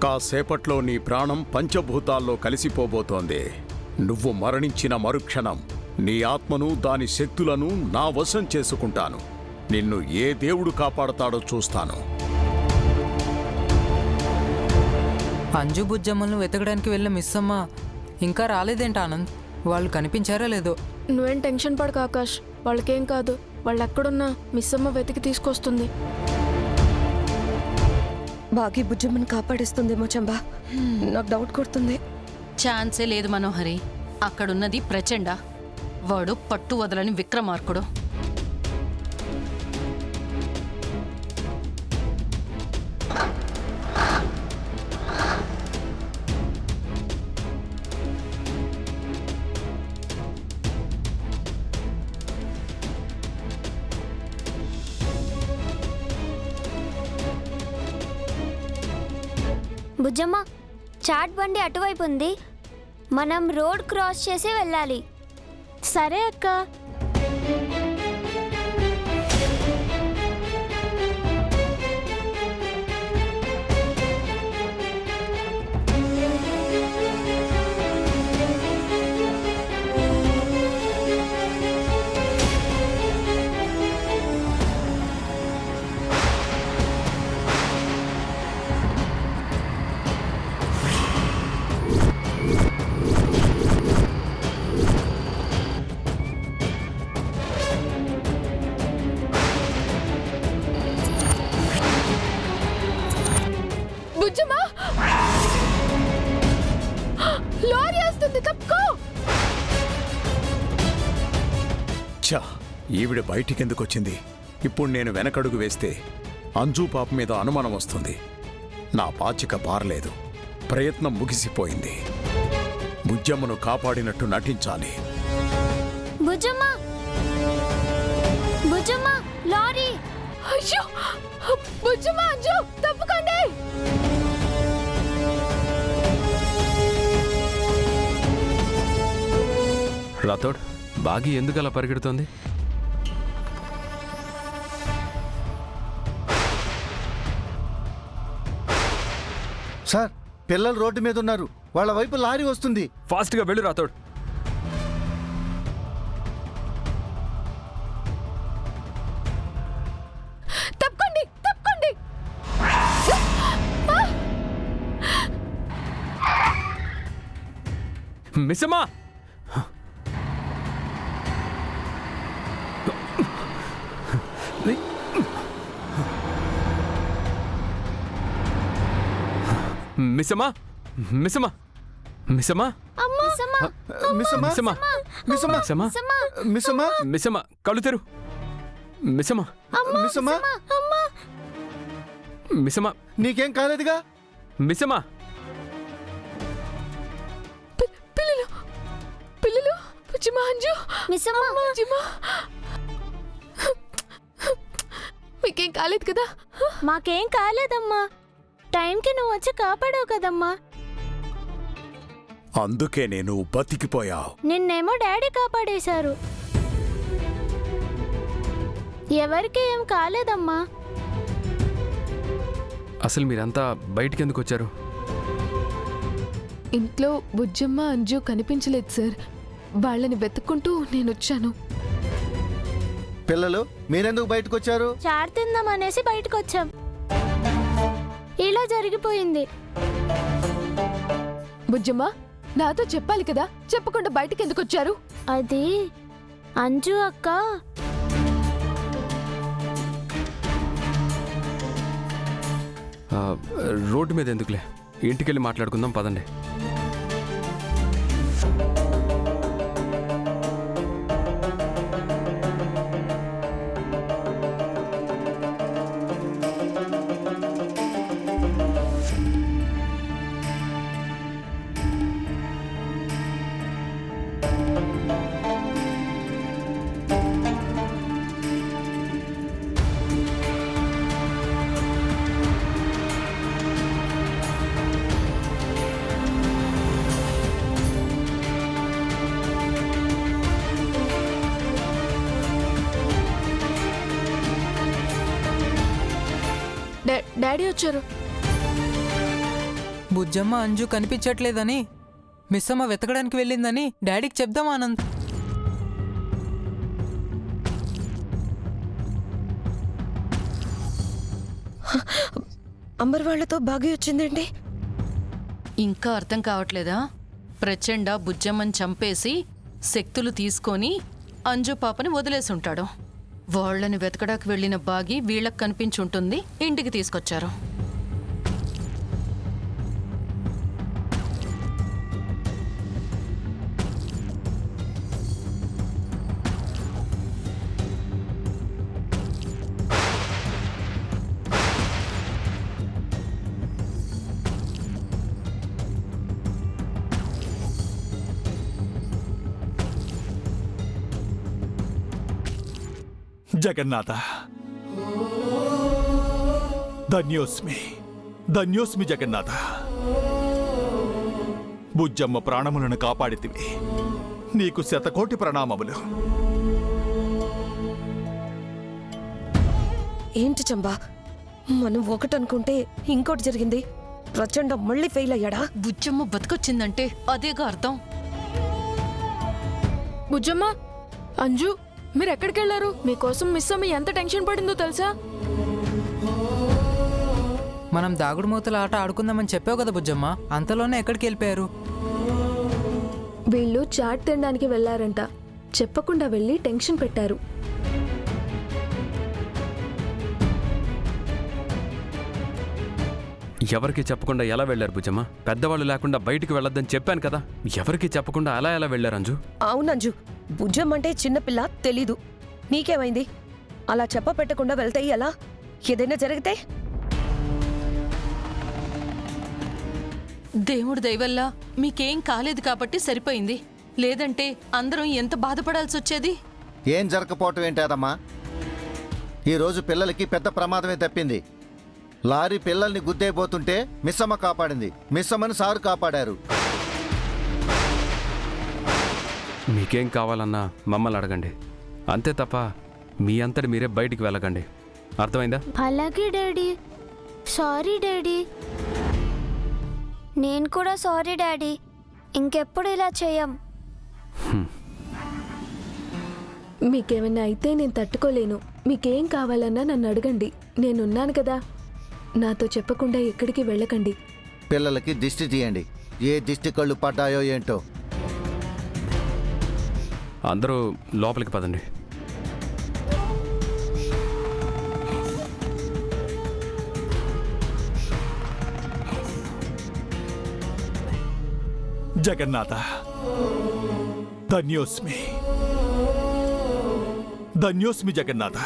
కాసేపట్లో నీ ప్రాణం పంచభూతాల్లో కలిసిపోబోతోంది. నువ్వు మరణించిన మరుక్షణం నీ ఆత్మను దాని శక్తులను నా వశం చేసుకుంటాను. నిన్ను ఏ దేవుడు కాపాడతాడో చూస్తాను. అంజు బుజ్జమ్మలను వెతకడానికి వెళ్ళిన మిస్సమ్మ ఇంకా రాలేదేంటి ఆనంద్? వాళ్ళు కనిపించారా లేదో? నువ్వేం టెన్షన్ పడకు ఆకాష్, వాళ్ళకేం కాదు. వాళ్ళు ఎక్కడున్నా మిస్సమ్మ వెతికి తీసుకొస్తుంది. బాగి బుజ్జమ్మని కాపాడిస్తుందేమో చంబా, నాకు డౌట్ కొడుతుంది. ఛాన్సే లేదు మనోహరి. అక్కడున్నది ప్రచండ, వాడు పట్టు వదలని విక్రమార్కుడు. బుజ్జమ్మ, చాట్ బండి అటువైపు ఉంది. మనం రోడ్ క్రాస్ చేసి వెళ్ళాలి. సరే అక్క. బుజ్జమ్మ, లారీ వస్తుంది, తప్పుకో. ఛా, ఈవిడ బయటికెందుకొచ్చింది? ఇప్పుడు నేను వెనకడుగు వేస్తే అంజు పాప మీద అనుమానం వస్తుంది. నా పాచిక పారలేదు, ప్రయత్నం ముగిసిపోయింది. బుజ్జమ్మను కాపాడినట్టు నటించాలి. బుజ్జమ్మ, బుజ్జమ్మ, లారీ! అయ్యో, బుజ్జమ్మ, అంజు తప్పుకోండి. రాథోడ్, బాగి ఎందుకు అలా పరిగెడుతోంది? సార్, పిల్లలు రోడ్డు మీద ఉన్నారు. వాళ్ళ వైపు లారీ వస్తుంది. ఫాస్ట్గా వెళ్ళు రాథోడ్. తప్పుకోండి, తప్పుకోండి. మిస్సమ్మా! మిస్సమ్మా! మిస్సమ్మా! మిస్సమ్మా! మిస్సమ్మా, మిస్సమ్మా! మిస్సమ్మా, మిస్సమ్మా! మిస్సమ్మా, మిస్సమ్మా! కళ్ళు తెరు. మిస్సమ్మా! మిస్సమ్మా, మిస్సమ్మా! నీకేం కాలేదుగా? మిస్సమ్మా! పిల్లలు, పిల్లలు, బుజ్జమ్మ, అంజు, మిస్సమ్మ, బుజ్జమ్మ, మీకేం కాలేదు కదా? మాకేం కాలేదమ్మా. టైంకి నువ్వు వచ్చి కాపాడావు కదమ్మా. అందుకే నేను బతికిపోయావు. నిన్నేమో డాడీ కాపాడేశారు. ఎవరికి ఏం కాలేదమ్మా. అసలు మీరంతా బయటికి ఎందుకు వచ్చారు? ఇంట్లో బుజ్జమ్మ, అంజు కనిపించలేదు సార్. వాళ్ళని వెతుక్కుంటూ నేను వచ్చాను. పిల్లలు, మీరెందుకు బయటకు వచ్చారు? చాట్ తిందామనేసి బయటకు వచ్చాం. ఇలా జరిగిపోయింది. బుజ్జమ్మ, నాతో చెప్పాలి కదా, చెప్పకుండా బయటకు ఎందుకు వచ్చారు? అది అంజు అక్క. రోడ్డు మీద ఎందుకులే, ఇంటికెళ్ళి మాట్లాడుకుందాం పదండి. డాడీ వచ్చారు. బుజ్జమ్మ అంజు కనిపించట్లేదని మిస్సమ్మ వెతకడానికి వెళ్ళిందని డాడీకి చెప్దాం ఆనంద్. అంబర్ వాళ్లతో బాగా వచ్చిందండి. ఇంకా అర్థం కావట్లేదా? ప్రచండ బుజ్జమ్మని చంపేసి శక్తులు తీసుకొని అంజు పాపని వదిలేసుంటాడు. వాళ్ళని వెతకడానికి వెళ్ళిన బాగి వీళ్ళకి కనిపించుంటుంది, ఇంటికి తీసుకొచ్చారు. జగన్నాథ, ధన్యోస్మి ధన్యోస్మి జగన్నాథ. బుజ్జమ్మ ప్రాణములను కాపాడితివి, నీకు శతకోటి ప్రణామములు. ఏంటి చంబా, మనం ఒకటనుకుంటే ఇంకోటి జరిగింది. ప్రచండ మళ్ళీ ఫెయిల్ అయ్యాడా? బుజ్జమ్మ బతికొచ్చిందంటే అదేగా అర్థం. బుజ్జమ్మ, అంజు, మీరు ఎక్కడికి వెళ్ళారు? మీకోసం మిస్ అమ్మ ఎంత టెన్షన్ పడిందో తెలుసా? మనం దాగుడు మూతల ఆట ఆడుకుందామని చెప్పావు కదా బుజ్జమ్మ, అంతలోనే ఎక్కడికి వెళ్ళిపోయారు? వీళ్ళు చాట్ తినడానికి వెళ్లారంట. చెప్పకుండా వెళ్ళి టెన్షన్ పెట్టారు. ఎవరికి చెప్పకుండా ఎలా వెళ్ళారు బుజ్జమ్మ? పెద్దవాళ్ళు లేకుండా బయటికి వెళ్ళొద్దని చెప్పాను కదా. ఎవరికి చెప్పకుండా అలా ఎలా వెళ్ళారు అంజు? అవునంజు, బుజ్జమ్మంటే చిన్నపిల్ల, తెలీదు. నీకేమైంది? అలా చెప్ప పెట్టకుండా వెళ్తే ఎలా? ఏదైనా జరిగితే? దేవుడి దయవల్ల మీకేం కాలేదు కాబట్టి సరిపోయింది. లేదంటే అందరం ఎంత బాధపడాల్సి వచ్చేది. ఏం జరగకపోవటం ఏంటేదమ్మా? ఈరోజు పిల్లలకి పెద్ద ప్రమాదమే తప్పింది. లారీ పిల్లల్ని గుద్దేయబోతుంటే మిస్సమ్మ కాపాడింది. మిస్సమ్మని సారు కాపాడారు. మీకేం కావాలన్నా మమ్మల్ని అడగండి, అంతే తప్ప మీ అంతటి మీరే బయటికి వెళ్ళకండి. అర్థమైందా? అలాగే డాడీ. Sorry daddy. నేను కూడా సారీ డాడీ. ఇంకెప్పుడు ఇలా చేయం. మీకేమైనా అయితే నేను తట్టుకోలేను. మీకేం కావాలన్నా నన్ను అడగండి, నేనున్నాను కదా. నాతో చెప్పకుండా ఎక్కడికి వెళ్ళకండి. పిల్లలకి దిష్టి తీయండి. ఏ దిష్టి కళ్ళు పడ్డాయో ఏంటో. అందరూ లోపలికి పదండి. జగన్నాథ, ధన్యోస్మి ధన్యోస్మి జగన్నాథ.